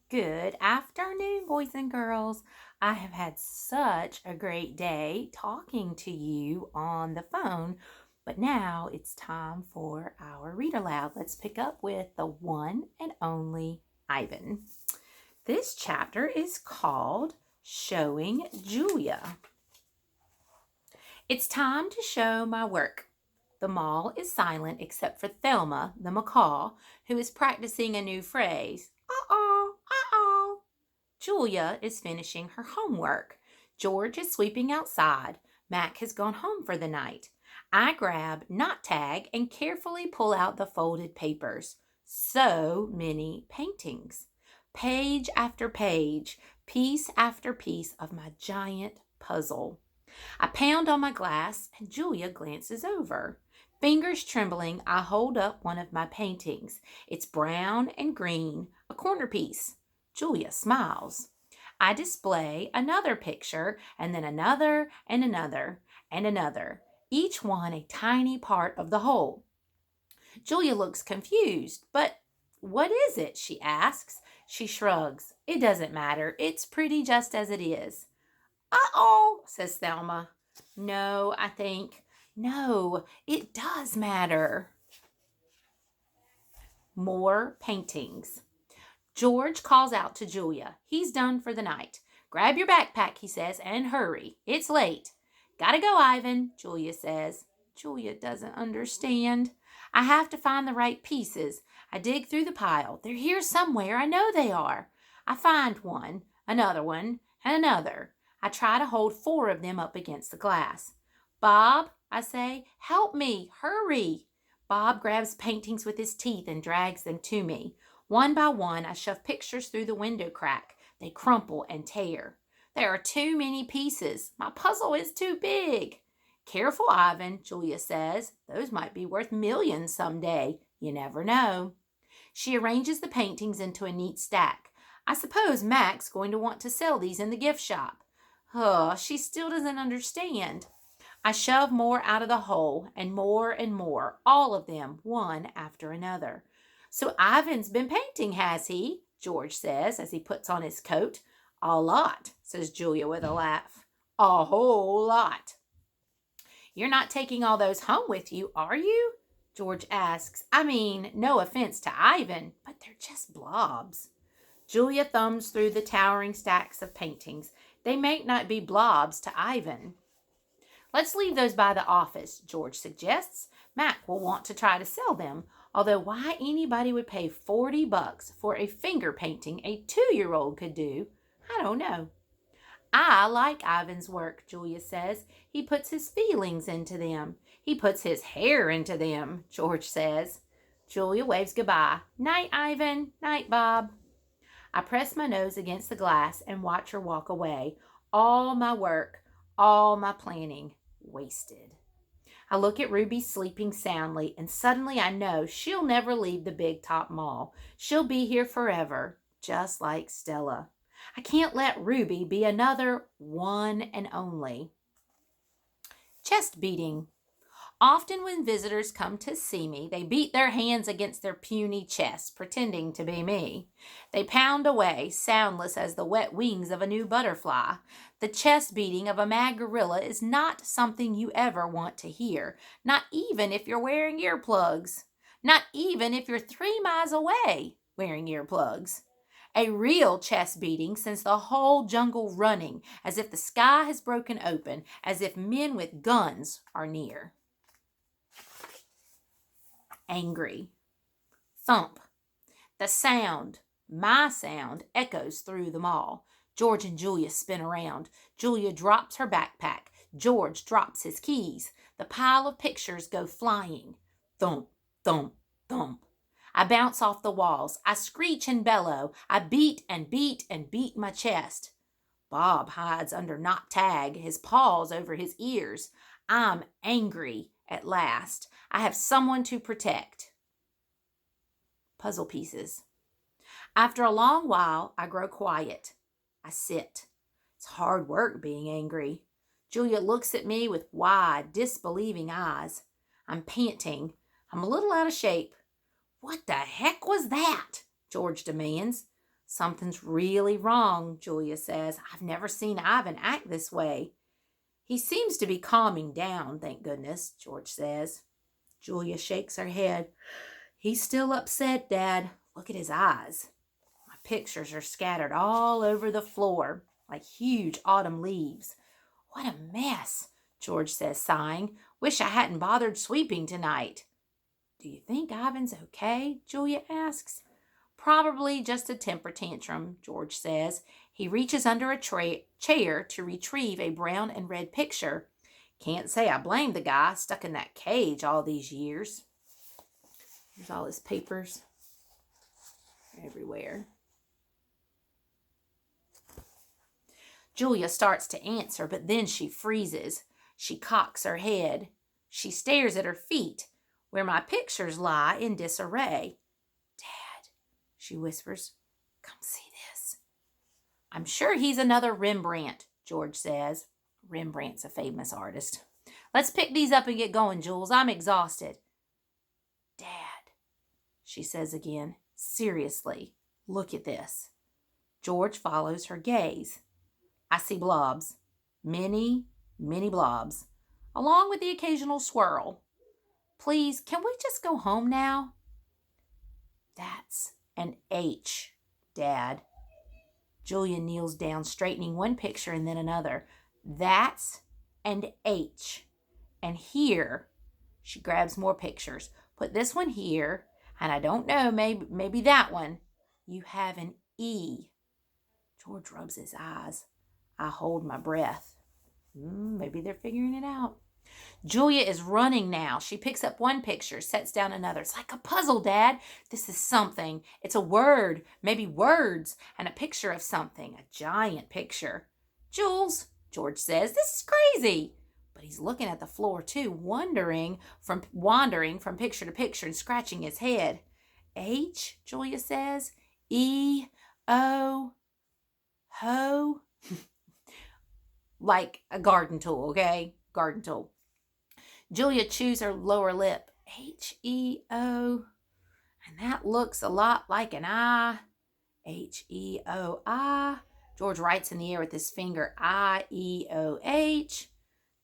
Good afternoon, boys and girls. I have had such a great day talking to you on the phone, but now it's time for our read aloud. Let's pick up with the one and only Ivan. This chapter is called Showing Julia. It's time to show my work. The mall is silent except for Thelma, the macaw, who is practicing a new phrase. Uh-oh, uh-oh. Julia is finishing her homework. George is sweeping outside. Mac has gone home for the night. I grab Knot Tag and carefully pull out the folded papers. So many paintings. Page after page, piece after piece of my giant puzzle. I pound on my glass and Julia glances over. Fingers trembling, I hold up one of my paintings. It's brown and green, a corner piece. Julia smiles. I display another picture and then another and another and another, each one a tiny part of the whole. Julia looks confused. But what is it? She asks. She shrugs. It doesn't matter. It's pretty just as it is. Uh-oh, says Thelma. No, I think. No, it does matter. More paintings. George calls out to Julia. He's done for the night. Grab your backpack, he says, and hurry. It's late. Gotta go, Ivan, Julia says. Julia doesn't understand. I have to find the right pieces. I dig through the pile. They're here somewhere. I know they are. I find one, another one, and another. I try to hold 4 of them up against the glass. Bob, I say, help me. Hurry. Bob grabs paintings with his teeth and drags them to me. One by one, I shove pictures through the window crack. They crumple and tear. There are too many pieces. My puzzle is too big. Careful, Ivan, Julia says. Those might be worth millions someday. You never know. She arranges the paintings into a neat stack. I suppose Mac's going to want to sell these in the gift shop. Oh, she still doesn't understand. I shove more out of the hole, and more, all of them, one after another. So Ivan's been painting, has he? George says as he puts on his coat. A lot, says Julia with a laugh. A whole lot. You're not taking all those home with you, are you? George asks. I mean, no offense to Ivan, but they're just blobs. Julia thumbs through the towering stacks of paintings. They may not be blobs to Ivan. Let's leave those by the office, George suggests. Mac will want to try to sell them, although why anybody would pay $40 for a finger painting a 2-year-old could do, I don't know. I like Ivan's work, Julia says. He puts his feelings into them. He puts his hair into them, George says. Julia waves goodbye. Night, Ivan. Night, Bob. I press my nose against the glass and watch her walk away. All my work, all my planning, wasted. I look at Ruby sleeping soundly, and suddenly I know she'll never leave the Big Top Mall. She'll be here forever, just like Stella. I can't let Ruby be another one and only. Chest beating. Often when visitors come to see me, they beat their hands against their puny chests, pretending to be me. They pound away, soundless as the wet wings of a new butterfly. The chest beating of a mad gorilla is not something you ever want to hear, not even if you're wearing earplugs. Not even if you're 3 miles away wearing earplugs. A real chest beating sends the whole jungle running, as if the sky has broken open, as if men with guns are near. Angry. Thump. The sound, my sound, echoes through the mall. George and Julia spin around. Julia drops her backpack. George drops his keys. The pile of pictures go flying. Thump, thump, thump. I bounce off the walls. I screech and bellow. I beat and beat and beat my chest. Bob hides under Knot Tag, his paws over his ears. I'm angry at last. I have someone to protect. Puzzle pieces. After a long while, I grow quiet. I sit. It's hard work being angry. Julia looks at me with wide, disbelieving eyes. I'm panting. I'm a little out of shape. What the heck was that? George demands. Something's really wrong, Julia says. I've never seen Ivan act this way. He seems to be calming down, thank goodness, George says. Julia shakes her head. He's still upset, Dad. Look at his eyes. My pictures are scattered all over the floor like huge autumn leaves. What a mess, George says, sighing. Wish I hadn't bothered sweeping tonight. Do you think Ivan's okay? Julia asks. Probably just a temper tantrum, George says. He reaches under a chair to retrieve a brown and red picture. Can't say I blame the guy stuck in that cage all these years. There's all his papers everywhere. Julia starts to answer, but then she freezes. She cocks her head. She stares at her feet, where my pictures lie in disarray. Dad, she whispers, come see this. I'm sure he's another Rembrandt, George says. Rembrandt's a famous artist. Let's pick these up and get going, Jules. I'm exhausted. Dad, she says again, seriously, look at this. George follows her gaze. I see blobs. Many, many blobs, along with the occasional swirl. Please, can we just go home now? That's an H, Dad. Julia kneels down, straightening one picture and then another. That's an H. And here, she grabs more pictures. Put this one here, and I don't know, maybe that one. You have an E. George rubs his eyes. I hold my breath. Maybe they're figuring it out. Julia is running now. She picks up one picture, sets down another. It's like a puzzle, Dad. This is something. It's a word, maybe words, and a picture of something, a giant picture. Jules, George says, this is crazy. But he's looking at the floor too, wandering from picture to picture and scratching his head. H, Julia says. E, O, ho. Like a garden tool, okay? Garden tool. Julia chews her lower lip. H-E-O. And that looks a lot like an I. H-E-O-I. George writes in the air with his finger. I-E-O-H.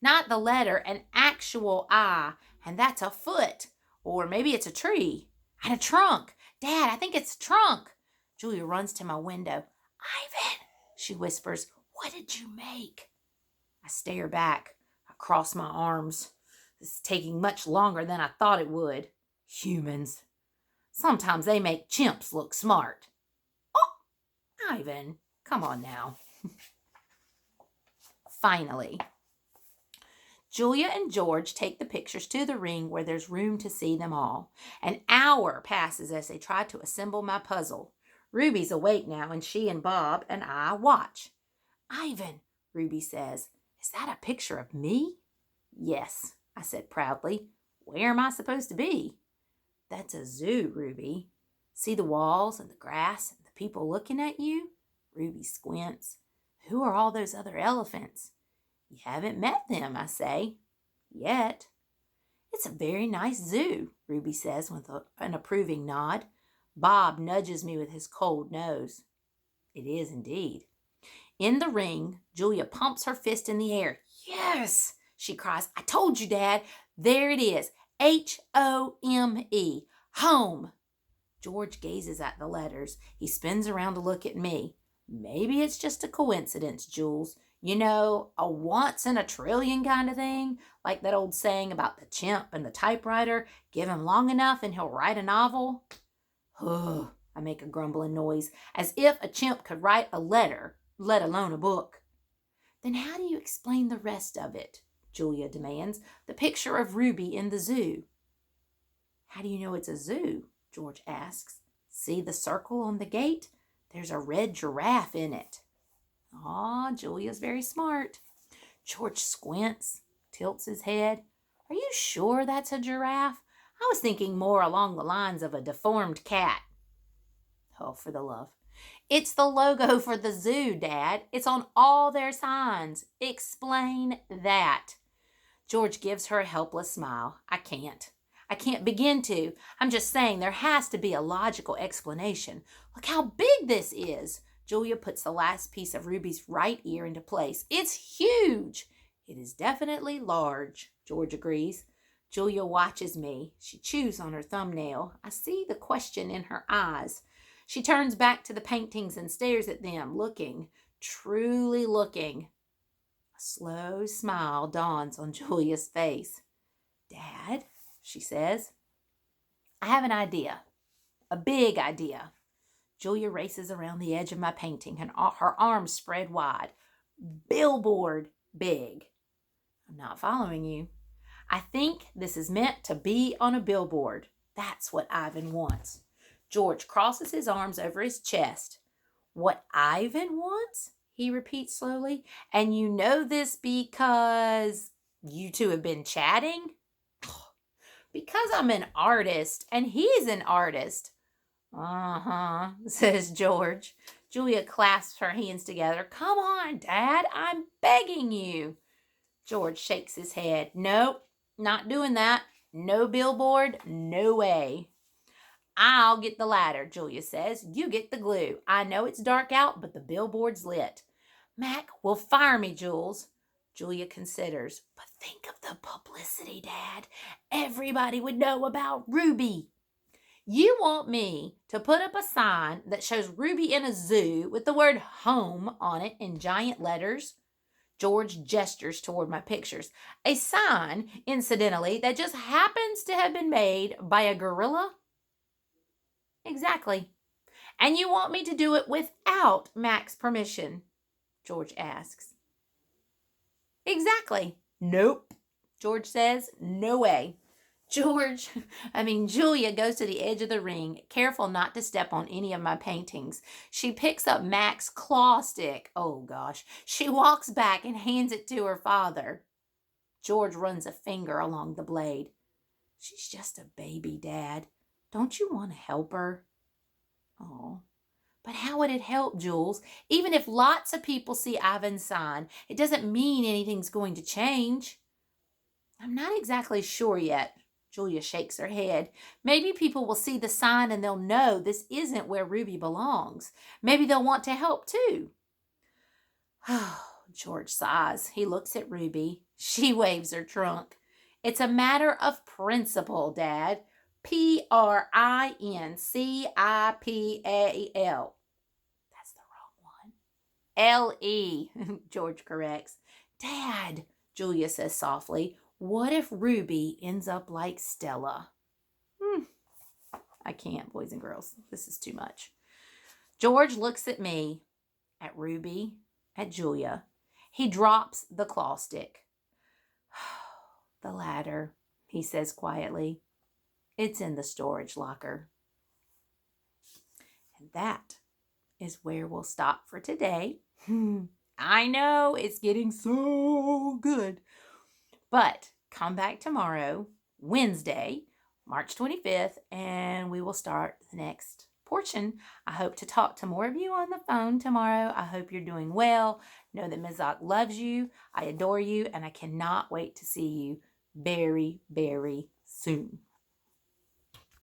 Not the letter, an actual I. And that's a foot. Or maybe it's a tree. And a trunk. Dad, I think it's a trunk. Julia runs to my window. Ivan, she whispers, what did you make? I stare back. I cross my arms. This is taking much longer than I thought it would. Humans. Sometimes they make chimps look smart. Oh, Ivan, come on now. Finally, Julia and George take the pictures to the ring where there's room to see them all. An hour passes as they try to assemble my puzzle. Ruby's awake now, and she and Bob and I watch. Ivan, Ruby says, is that a picture of me? Yes, I said proudly. Where am I supposed to be? That's a zoo, Ruby. See the walls and the grass and the people looking at you? Ruby squints. Who are all those other elephants? You haven't met them, I say. Yet. It's a very nice zoo, Ruby says with an approving nod. Bob nudges me with his cold nose. It is indeed. In the ring, Julia pumps her fist in the air. Yes, she cries. I told you, Dad. There it is. H-O-M-E. Home. George gazes at the letters. He spins around to look at me. Maybe it's just a coincidence, Jules. You know, a once in a trillion kind of thing. Like that old saying about the chimp and the typewriter. Give him long enough and he'll write a novel. I make a grumbling noise, as if a chimp could write a letter, let alone a book. Then how do you explain the rest of it? Julia demands. The picture of Ruby in the zoo. How do you know it's a zoo? George asks. See the circle on the gate? There's a red giraffe in it. Aw, Julia's very smart. George squints, tilts his head. Are you sure that's a giraffe? I was thinking more along the lines of a deformed cat. Oh, for the love. It's the logo for the zoo, Dad. It's on all their signs. Explain that. George gives her a helpless smile. I can't. I can't begin to. I'm just saying there has to be a logical explanation. Look how big this is. Julia puts the last piece of Ruby's right ear into place. It's huge. It is definitely large, George agrees. Julia watches me. She chews on her thumbnail. I see the question in her eyes. She turns back to the paintings and stares at them, looking, truly looking. A slow smile dawns on Julia's face. Dad, she says, I have an idea. A big idea. Julia races around the edge of my painting, and her arms spread wide. Billboard big. I'm not following you. I think this is meant to be on a billboard. That's what Ivan wants. George crosses his arms over his chest. What Ivan wants? He repeats slowly. And you know this because you two have been chatting? Because I'm an artist and he's an artist. Uh-huh, says George. Julia clasps her hands together. Come on, Dad, I'm begging you. George shakes his head. Nope, not doing that. No billboard, no way. I'll get the ladder, Julia says. You get the glue. I know it's dark out, but the billboard's lit. Mac will fire me, Jules. Julia considers. But think of the publicity, Dad. Everybody would know about Ruby. You want me to put up a sign that shows Ruby in a zoo with the word home on it in giant letters? George gestures toward my pictures. A sign, incidentally, that just happens to have been made by a gorilla? Exactly. And you want me to do it without Mac's permission? George asks. Exactly. Nope, George says. No way. Julia goes to the edge of the ring, careful not to step on any of my paintings. She picks up Mac's claw stick. Oh, gosh. She walks back and hands it to her father. George runs a finger along the blade. She's just a baby, Dad. Don't you want to help her? Oh, but how would it help, Jules? Even if lots of people see Ivan's sign, it doesn't mean anything's going to change. I'm not exactly sure yet. Julia shakes her head. Maybe people will see the sign and they'll know this isn't where Ruby belongs. Maybe they'll want to help too. George sighs. He looks at Ruby. She waves her trunk. It's a matter of principle, Dad. Principal. That's the wrong one. LE, George corrects. Dad, Julia says softly, what if Ruby ends up like Stella? I can't, boys and girls. This is too much. George looks at me, at Ruby, at Julia. He drops the claw stick. The ladder, he says quietly. It's in the storage locker. And that is where we'll stop for today. I know it's getting so good. But come back tomorrow, Wednesday, March 25th, and we will start the next portion. I hope to talk to more of you on the phone tomorrow. I hope you're doing well. Know that Ms. Ock loves you. I adore you, and I cannot wait to see you very, very soon.